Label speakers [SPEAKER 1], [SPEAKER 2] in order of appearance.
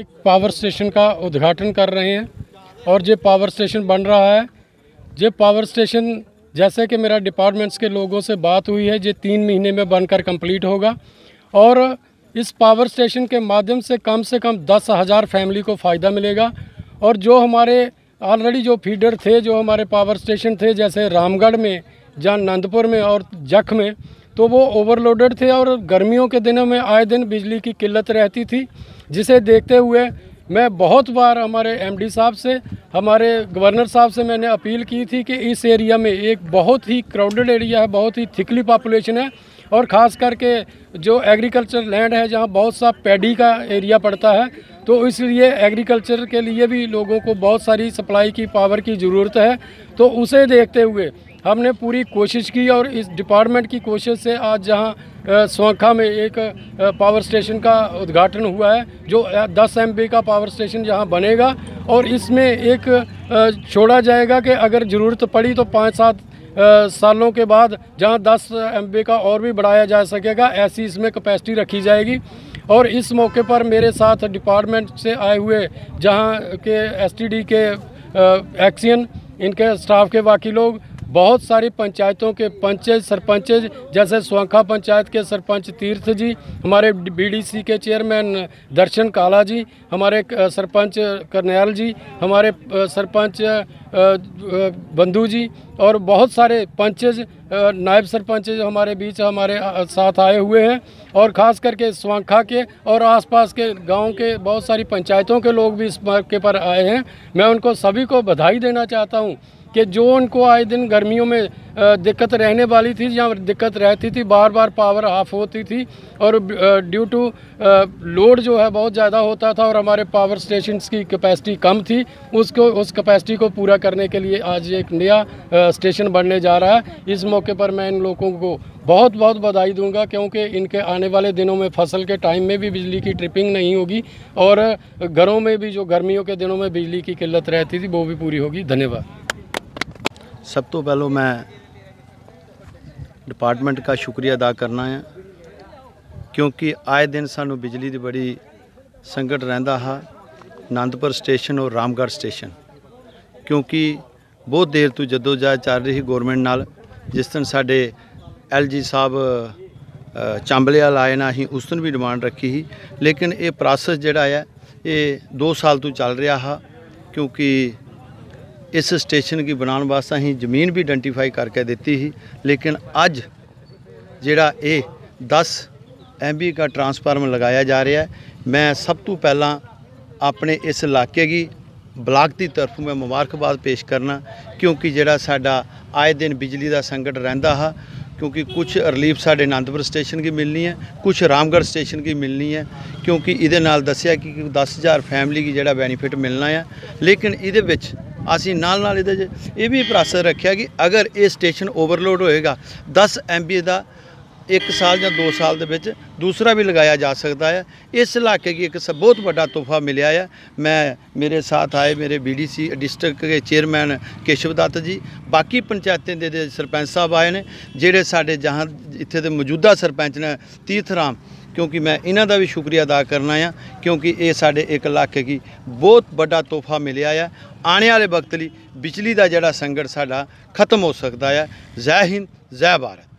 [SPEAKER 1] एक power station का उद्घाटन कर रहे हैं और ये पावर स्टेशन बन रहा है। ये पावर स्टेशन जैसे कि मेरा डिपार्टमेंट्स के लोगों से बात हुई है, ये 3 महीने में बनकर कंप्लीट होगा और इस पावर स्टेशन के माध्यम से कम 10,000 फैमिली को फ़ायदा मिलेगा। और जो हमारे ऑलरेडी जो फीडर थे, जो हमारे पावर स्टेशन थे, जैसे रामगढ़ में, जहाँ नंदपुर में और जख में, तो वो ओवरलोडेड थे और गर्मियों के दिनों में आए दिन बिजली की किल्लत रहती थी, जिसे देखते हुए मैं बहुत बार हमारे एमडी साहब से, हमारे गवर्नर साहब से मैंने अपील की थी कि इस एरिया में एक बहुत ही क्राउडेड एरिया है, बहुत ही थिकली पॉपुलेशन है और ख़ास करके जो एग्रीकल्चर लैंड है, जहाँ बहुत सा पैडी का एरिया पड़ता है, तो इसलिए एग्रीकल्चर के लिए भी लोगों को बहुत सारी सप्लाई की पावर की ज़रूरत है। तो उसे देखते हुए हमने पूरी कोशिश की और इस डिपार्टमेंट की कोशिश से आज जहाँ स्वांखा में एक पावर स्टेशन का उद्घाटन हुआ है, जो 10 MB का पावर स्टेशन यहाँ बनेगा और इसमें एक छोड़ा जाएगा कि अगर ज़रूरत पड़ी तो 5-7 सालों के बाद जहाँ 10 MB का और भी बढ़ाया जा सकेगा, ऐसी इसमें कैपेसिटी रखी जाएगी। और इस मौके पर मेरे साथ डिपार्टमेंट से आए हुए जहाँ के STD के एक्सियन, इनके स्टाफ के बाकी लोग, बहुत सारी पंचायतों के सरपंच जैसे स्वांखा पंचायत के सरपंच तीर्थ जी, हमारे BDC के चेयरमैन दर्शन काला जी, हमारे सरपंच करनैल जी, हमारे सरपंच बंधु जी और बहुत सारे पंचेज, नायब सरपंच हमारे बीच हमारे साथ आए हुए हैं। और ख़ास करके स्वांखा के और आसपास के गांव के बहुत सारी पंचायतों के लोग भी इस मौके पर आए हैं। मैं उनको सभी को बधाई देना चाहता हूं कि जो उनको आए दिन गर्मियों में दिक्कत रहने वाली थी, जहाँ दिक्कत रहती थी, बार बार पावर ऑफ होती थी और ड्यू टू लोड जो है बहुत ज़्यादा होता था और हमारे पावर स्टेशंस की कैपेसिटी कम थी, उस कैपेसिटी को पूरा करने के लिए आज एक नया स्टेशन बनने जा रहा है। इस मौके पर मैं इन लोगों को बहुत बहुत बधाई दूंगा, क्योंकि इनके आने वाले दिनों में फसल के टाइम में भी बिजली की ट्रिपिंग नहीं होगी और घरों में भी जो गर्मियों के दिनों में बिजली की किल्लत रहती थी वो भी पूरी होगी। धन्यवाद।
[SPEAKER 2] सब तो पहले मैं डिपार्टमेंट का शुक्रिया अदा करना है, क्योंकि आए दिन सानू बिजली की बड़ी संकट रहिंदा है आनंदपुर स्टेशन और रामगढ़ स्टेशन, क्योंकि बहुत देर तो जदोजहद चल रही गौरमेंट नाल। जिस दिन साडे LG साहब चांबले वाल आए ना, असीं उस दिन भी डिमांड रखी ही, लेकिन ये प्रोसेस जिहड़ा है ये 2 साल तो चल रहा है, क्योंकि इस स्टेशन की बनाने वास्ते असीं जमीन भी आइडेंटिफाई करके दी ही, लेकिन अज जिहड़ा ये 10 MB का ट्रांसफार्मर लगाया जा रहा है। मैं सब तो पहला अपने इस इलाके की ब्लाक की तरफ मैं मुबारकबाद पेश करना, क्योंकि जिहड़ा साडा आए दिन बिजली का संकट रहिंदा है, क्योंकि कुछ रिलीफ साडे आनंदपुर स्टेशन की मिलनी है, कुछ रामगढ़ स्टेशन की मिलनी है, क्योंकि इहदे नाल दस्सिया कि 10,000 फैमिली की जिहड़ा बेनीफिट मिलना है। लेकिन इहदे विच असीं नाल ये भी प्रोसेस रखा कि अगर ये स्टेशन ओवरलोड होएगा 10 MB का 1 साल या 2 साल दे विच दूसरा भी लगाया जा सकता है। इस इलाके की एक बहुत बड़ा तोहफा मिलया है। मैं मेरे साथ आए मेरे BDC डिस्ट्रिक्ट के चेयरमैन केशव दत्त जी, बाकी पंचायतें दे सरपंच साहब आए ने, जेड़े साडे जहाँ इत्थे दे मौजूदा सरपंच ने तीर्थ राम, क्योंकि मैं इन्हां दा भी शुक्रिया अदा करना है, क्योंकि ये साडे एक इलाके की बहुत बड़ा तोहफा मिलया है। आने वाले वक्त लई बिजली का जिहड़ा संकट साडा खत्म हो सकता है। जय हिंद, जय भारत।